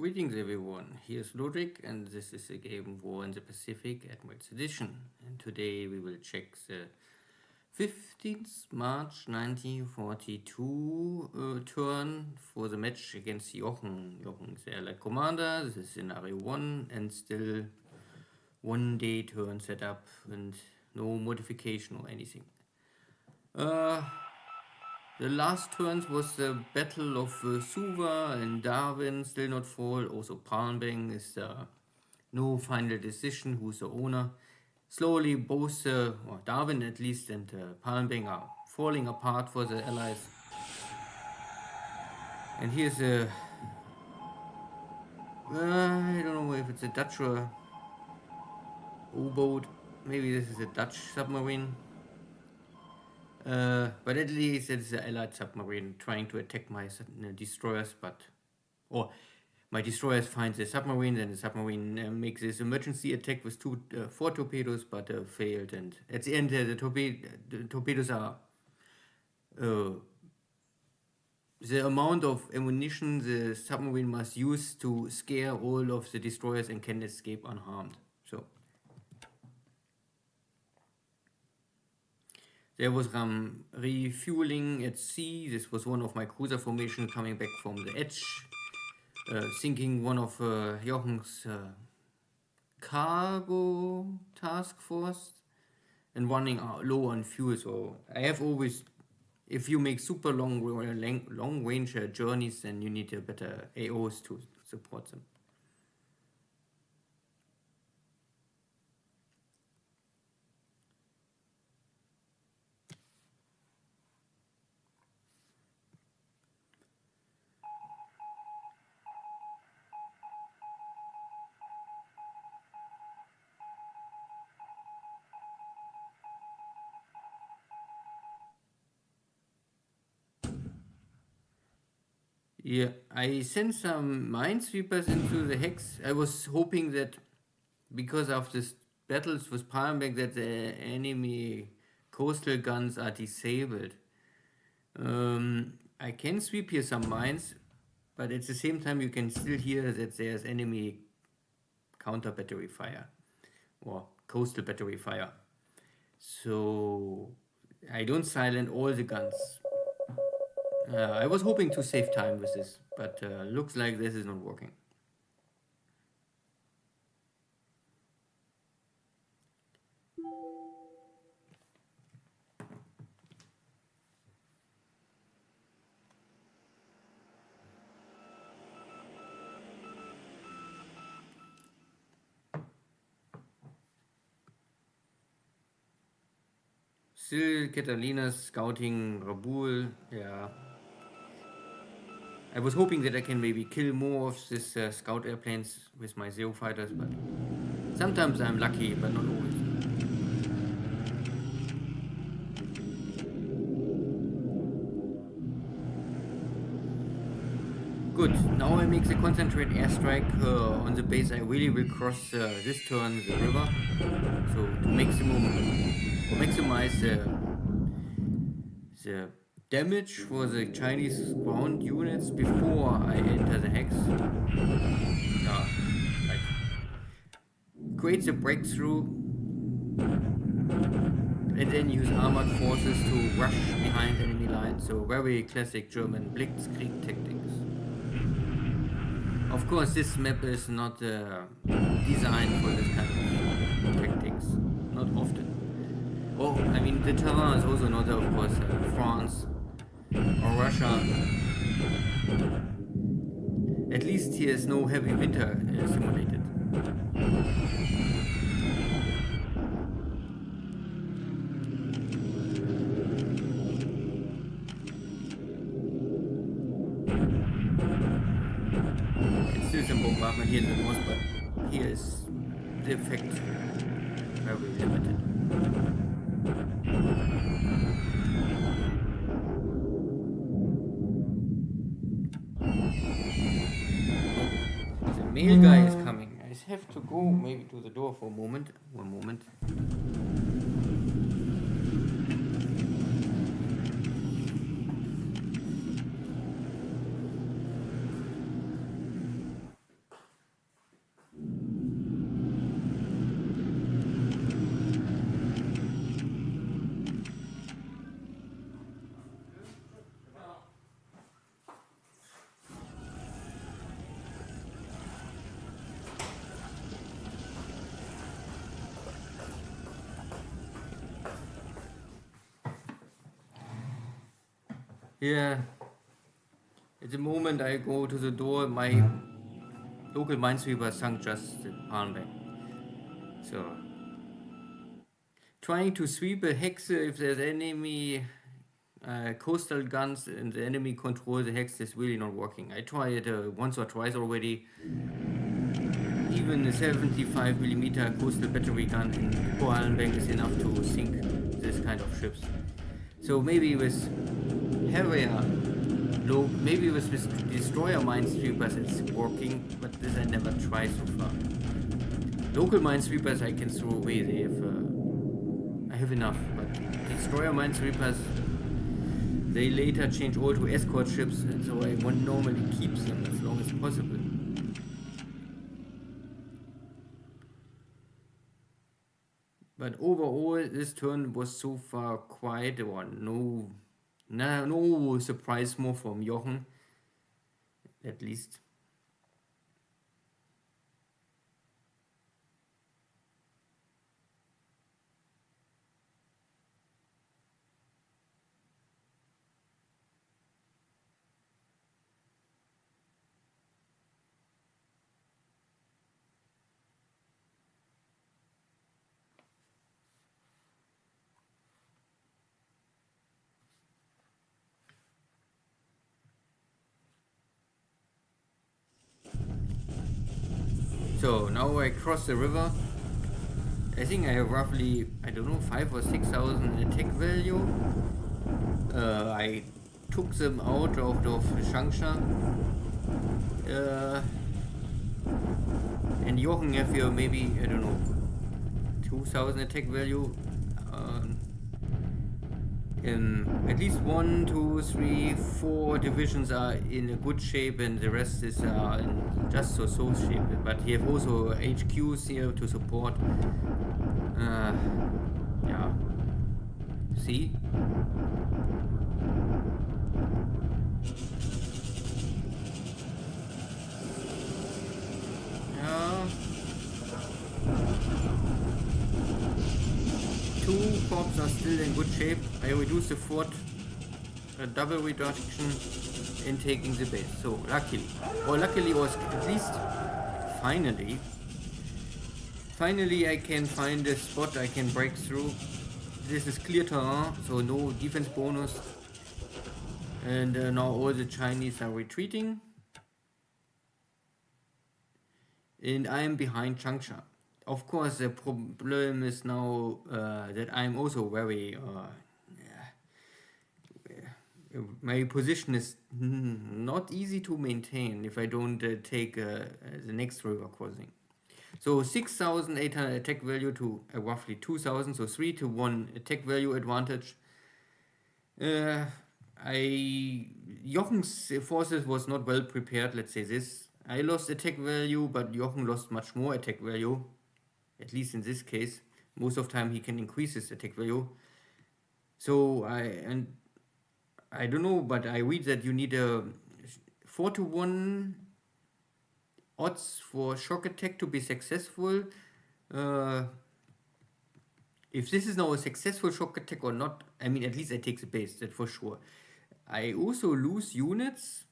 Greetings everyone, here's Lodrik and this is the game War in the Pacific Admirals Edition, and today we will check the 15th March 1942 turn for the match against Jochen. Jochen is the Allied commander, this is scenario 1 and still 1 day turn setup and no modification or anything. The last turns was the Battle of Suva and Darwin, still not fall. Also Palmbang is no final decision who's the owner. Slowly both, or Darwin at least, and Palmbang are falling apart for the Allies. And here's a, I don't know if it's a Dutch or U-boat. Maybe this is a Dutch submarine. But at least it's an Allied submarine trying to attack my destroyers, or my destroyers find the submarine, and the submarine makes this emergency attack with 4 torpedoes, but failed. And at the end, the torpedoes are the amount of ammunition the submarine must use to scare all of the destroyers and can escape unharmed. So there was refueling at sea. This was one of my cruiser formation coming back from the edge, sinking one of Jochen's cargo task force and running low on fuel. So I have always, if you make super long range journeys, then you need better AOs to support them. Yeah, I sent some minesweepers into the hex. I was hoping that because of this battles with Palmbang that the enemy coastal guns are disabled. I can sweep here some mines, but at the same time you can still hear that there's enemy counter battery fire or coastal battery fire. So I don't silence all the guns. I was hoping to save time with this, but looks like this is not working. Still Catalina's scouting Rabul, yeah. I was hoping that I can maybe kill more of this scout airplanes with my Zero fighters, but sometimes I'm lucky, but not always. Good, now I make the concentrate airstrike on the base. I really will cross this turn the river, so to maximize the damage for the Chinese ground units before I enter the hex. Like create the breakthrough and then use armored forces to rush behind enemy lines. So very classic German Blitzkrieg tactics. Of course, this map is not designed for this kind of tactics, not often. Oh, I mean the terrain is also not, of course, France or Russia. At least here is no heavy winter simulated. It's still some bombardment here in the north, but here is the effect very limited. Mail guy is coming. I have to go maybe to the door for a moment. One moment. Yeah, at the moment I go to the door, my local minesweeper sunk just the Palmbank. So, trying to sweep a hex if there's enemy coastal guns and the enemy control the hex is really not working. I tried it once or twice already. Even a 75mm coastal battery gun in Palmbank is enough to sink this kind of ships. So maybe with heavier maybe with destroyer minesweepers it's working, but this I never tried so far. Local minesweepers I can throw away. I have enough, but destroyer minesweepers they later change all to escort ships, and so I want normally keep them as long as possible. But overall, this turn was so far quiet, or no surprise more from Jochen, at least. So now I cross the river. I think I have roughly, I don't know, 5,000 or 6,000 attack value. I took them out of Shangsha. And Jochen have here maybe, I don't know, 2,000 attack value. At least 1, 2, 3, 4 divisions are in a good shape, and the rest is in just so shape. But you have also HQs here to support. Yeah. See? Yeah. 2 corps are still in good shape. I reduced the fort, a double reduction in taking the base. So luckily was at least finally I can find a spot I can break through. This is clear terrain, so no defense bonus. And now all the Chinese are retreating. And I am behind Changsha. Of course, the problem is now that I'm also very... my position is not easy to maintain if I don't take the next river crossing. So 6,800 attack value to roughly 2,000, so 3 to 1 attack value advantage. Jochen's forces was not well prepared, let's say this. I lost attack value, but Jochen lost much more attack value, at least in this case. Most of the time he can increase his attack value. So I don't know, but I read that you need a 4 to 1 odds for shock attack to be successful. If this is now a successful shock attack or not, I mean, at least I take the base, that for sure. I also lose units.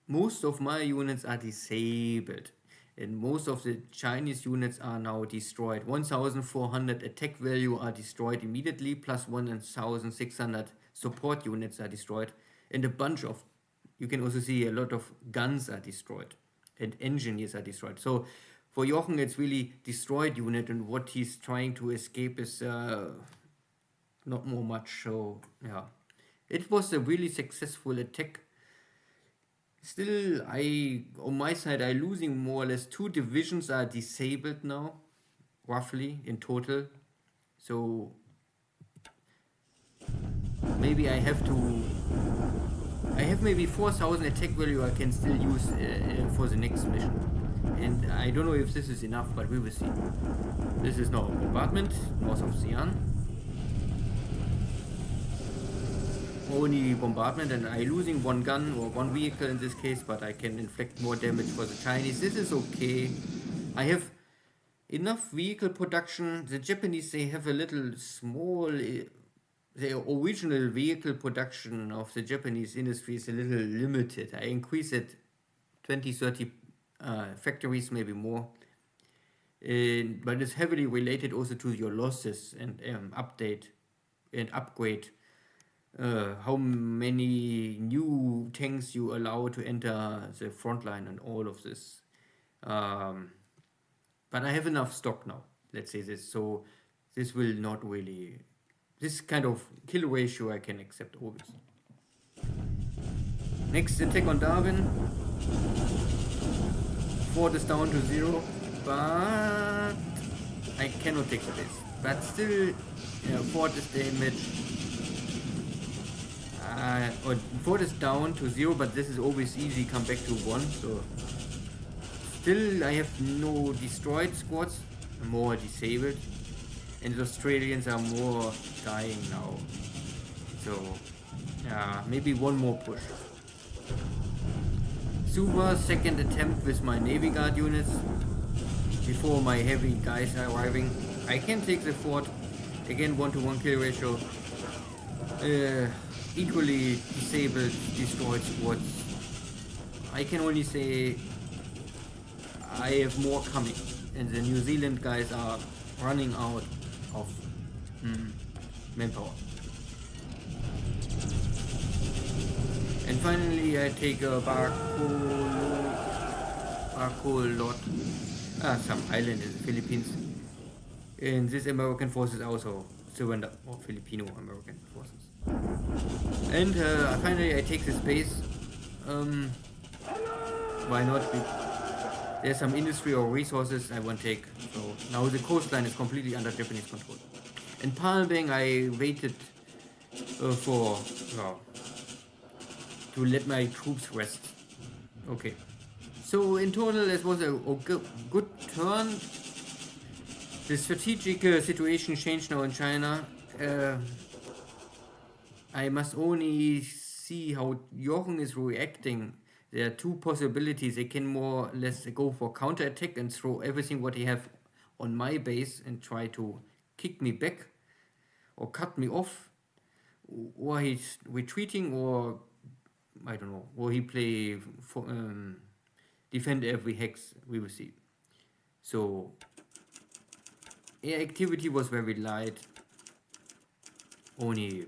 Most of my units are disabled. And most of the Chinese units are now destroyed. 1,400 attack value are destroyed immediately, plus 1,600 support units are destroyed. And a bunch of, you can also see a lot of guns are destroyed. And engineers are destroyed. So for Jochen, it's really destroyed unit, and what he's trying to escape is not more much. So yeah, it was a really successful attack. Still, on my side, I losing more or less 2 divisions are disabled now, roughly in total. So maybe I have maybe 4,000 attack value I can still use for the next mission. And I don't know if this is enough, but we will see. This is now a bombardment north of Xi'an. Only bombardment, and I losing 1 gun or 1 vehicle in this case, but I can inflict more damage for the Chinese. This is okay. I have enough vehicle production. The Japanese, they have a little small the original vehicle production of the Japanese industry is a little limited. I increase it 20, 30 factories, maybe more. But it's heavily related also to your losses and update and upgrade. How many new tanks you allow to enter the front line and all of this. But I have enough stock now, let's say this. So this will not really, this kind of kill ratio I can accept always. Next attack on Darwin. Fort is down to 0, but I cannot take the base. But still, fort is damaged. Or fort is down to 0, but this is always easy, come back to 1. So still I have no destroyed squads, more disabled. And the Australians are more dying now. So maybe one more push. Suva, second attempt with my Navy Guard units. Before my heavy guys are arriving. I can take the fort. Again, 1-to-1 kill ratio. Equally disabled, destroyed squads. I can only say I have more coming. And the New Zealand guys are running out of manpower. And finally I take a Bacolod, some island in the Philippines. And this American forces also surrender, or Filipino American forces. And finally I take this base. Why not? There's some industry or resources I won't take. So now the coastline is completely under Japanese control. In Palembang I waited to let my troops rest. Okay. So in total it was a good turn. The strategic situation changed now in China. I must only see how Jochen is reacting. There are two possibilities. They can more or less go for counterattack and throw everything what they have on my base and try to kick me back or cut me off, or he's retreating, or I don't know, or he play for defend every hex. We will see. So air activity was very light, only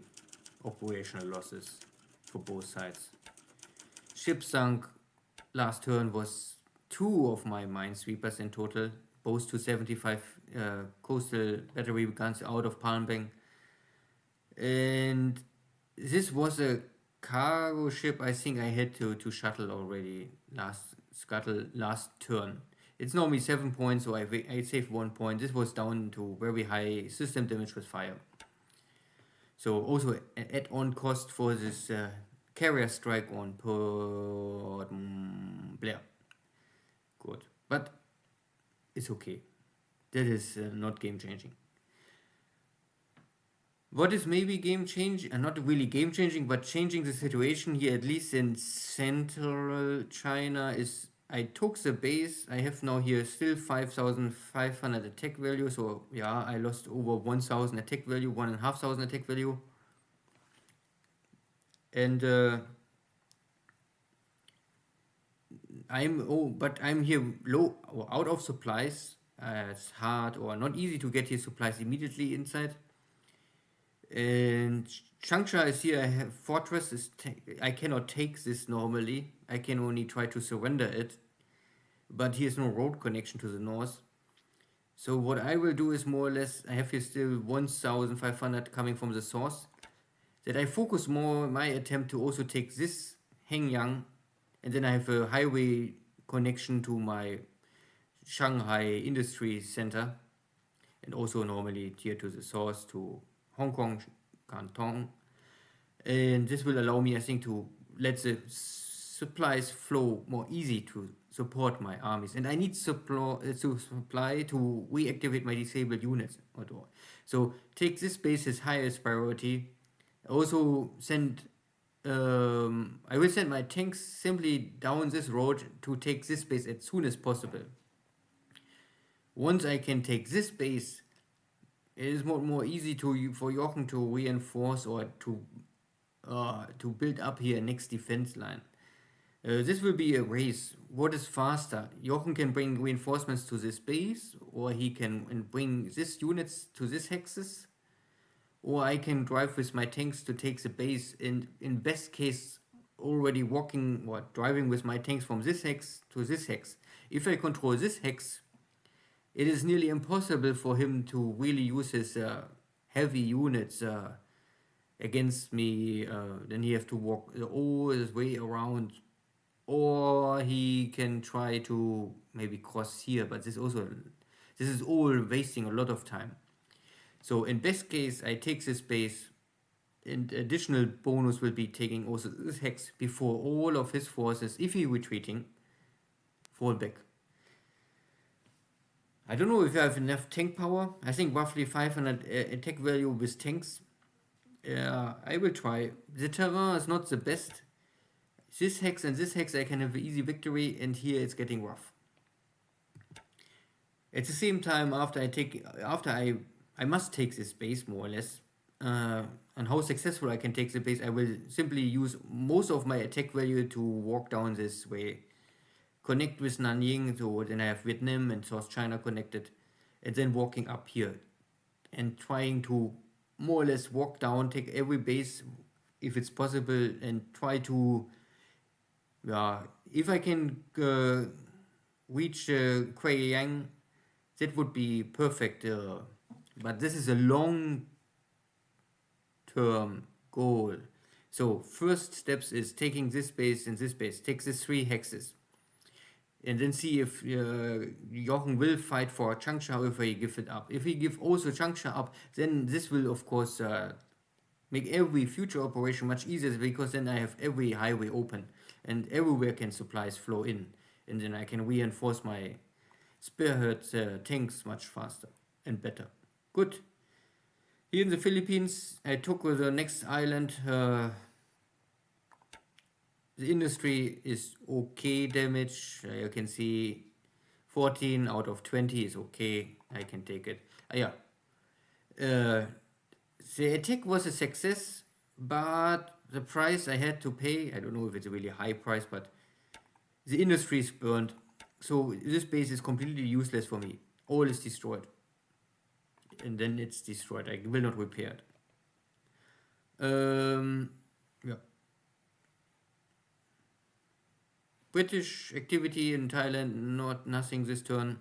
operational losses for both sides. Ship sunk. Last turn was 2 of my minesweepers in total, both to 75 coastal battery guns out of Palembang. And this was a cargo ship I think I had to shuttle already last turn. It's normally 7 points, so I saved 1 point. This was down to very high system damage with fire. So also an add-on cost for this carrier strike on Port Blair. Good, but it's okay. That is not game changing. What is maybe game changing, not really game changing, but changing the situation here, at least in central China, is I took the base. I have now here still 5,500 attack value. So yeah, I lost over 1,000 attack value, 1,500 attack value. And I'm here low or out of supplies. It's hard or not easy to get here supplies immediately inside. And Changsha is here. I have fortress. I cannot take this normally. I can only try to surrender it. But here's no road connection to the north. So what I will do is more or less, I have here still 1,500 coming from the source. That I focus more my attempt to also take this Hengyang. And then I have a highway connection to my Shanghai industry center. And also normally here to the source to Hong Kong, Canton. And this will allow me, I think, to let the supplies flow more easy to support my armies. And I need supply to reactivate my disabled units. So take this base as highest priority. Also I will send my tanks simply down this road to take this base as soon as possible. Once I can take this base, it is more easy for Jochen to reinforce or to build up here next defense line. This will be a race. What is faster? Jochen can bring reinforcements to this base, or he can bring this units to this hexes, or I can drive with my tanks to take the base, and in best case already walking or driving with my tanks from this hex to this hex. If I control this hex, it is nearly impossible for him to really use his heavy units against me. Then he have to walk all his way around, or he can try to maybe cross here, but this is all wasting a lot of time. So in best case, I take this base, and additional bonus will be taking also this hex before all of his forces, if he retreating, fall back. I don't know if I have enough tank power. I think roughly 500 attack value with tanks. I will try. The terrain is not the best. This hex and this hex I can have an easy victory, and here it's getting rough. At the same time, I must take this base more or less. And how successful I can take the base, I will simply use most of my attack value to walk down this way, connect with Nanjing, so then I have Vietnam and South China connected, and then walking up here and trying to more or less walk down, take every base if it's possible, and try to, if I can reach Kuei Yang, that would be perfect. But this is a long term goal. So first steps is taking this base and this base, take these 3 hexes, and then see if Jochen will fight for Changsha or if he give it up. If he give also Changsha up, then this will of course make every future operation much easier, because then I have every highway open and everywhere can supplies flow in, and then I can reinforce my spearhead tanks much faster and better. Good. Here in the Philippines, I took the next island. The industry is okay damage. You can see 14 out of 20 is okay. I can take it. The attack was a success, but the price I had to pay, I don't know if it's a really high price, but the industry is burned. So this base is completely useless for me. All is destroyed. And then it's destroyed. I will not repair it. British activity in Thailand, nothing this turn.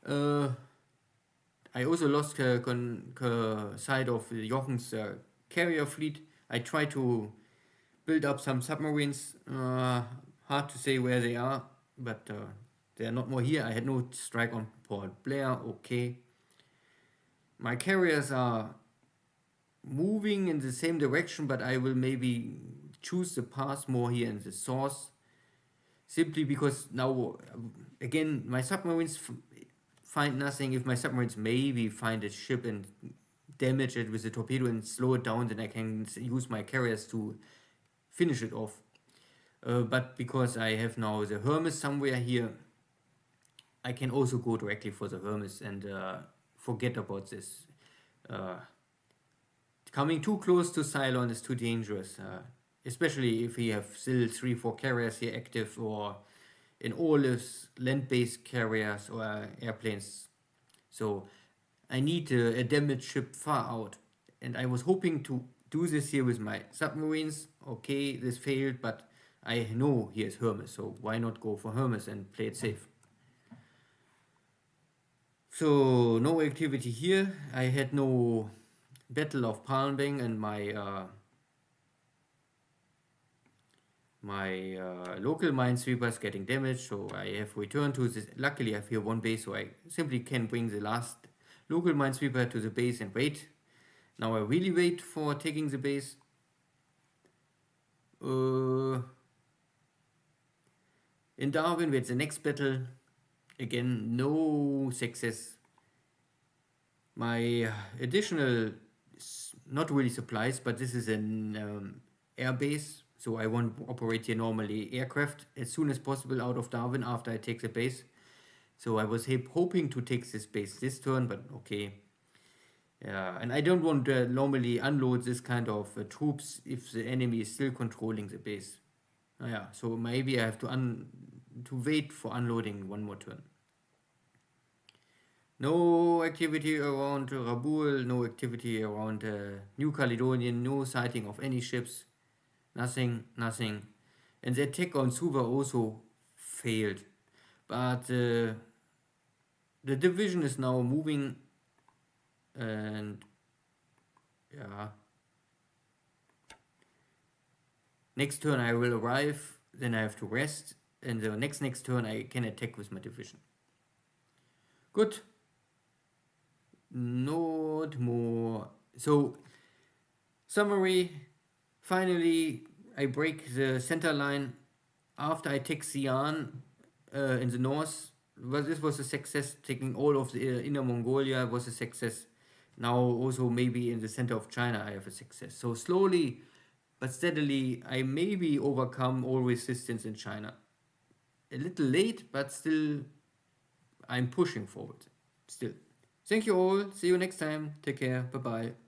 I also lost sight of Jochen's carrier fleet. I tried to build up some submarines. Hard to say where they are, but they are not more here. I had no strike on Port Blair. Okay. My carriers are moving in the same direction, but I will maybe choose the path more here in the source, simply because now again my submarines find nothing. If my submarines maybe find a ship and damage it with a torpedo and slow it down, then I can use my carriers to finish it off. But because I have now the Hermes somewhere here, I can also go directly for the Hermes and forget about this. Coming too close to Ceylon is too dangerous, especially if we have still 3-4 carriers here active, or in all his land-based carriers or airplanes. So I need a damaged ship far out, and I was hoping to do this here with my submarines. Okay, this failed, but I know here's Hermes, so why not go for Hermes and play it safe? So no activity here. I had no Battle of Palmbang, and my local minesweepers getting damaged, so I have returned to this. Luckily I have here 1 base, so I simply can bring the last local minesweeper to the base and wait. Now I really wait for taking the base. In Darwin we had the next battle. Again, no success. My additional, not really supplies, but this is an air base, so I want to operate here normally aircraft as soon as possible out of Darwin after I take the base. So I was hoping to take this base this turn, but okay. Yeah, and I don't want to normally unload this kind of troops if the enemy is still controlling the base. Yeah, so maybe I have to wait for unloading one more turn. No activity around Rabul, no activity around New Caledonian, no sighting of any ships, nothing, nothing. And the attack on Suva also failed. But the division is now moving, and yeah, next turn I will arrive, then I have to rest, and the next turn I can attack with my division. Good. Not more. So, summary, finally I break the center line after I take Xi'an in the north. Well, this was a success. Taking all of the Inner Mongolia was a success. Now also maybe in the center of China I have a success. So slowly but steadily I maybe overcome all resistance in China. A little late, but still I'm pushing forward. Still. Thank you all. See you next time. Take care. Bye bye.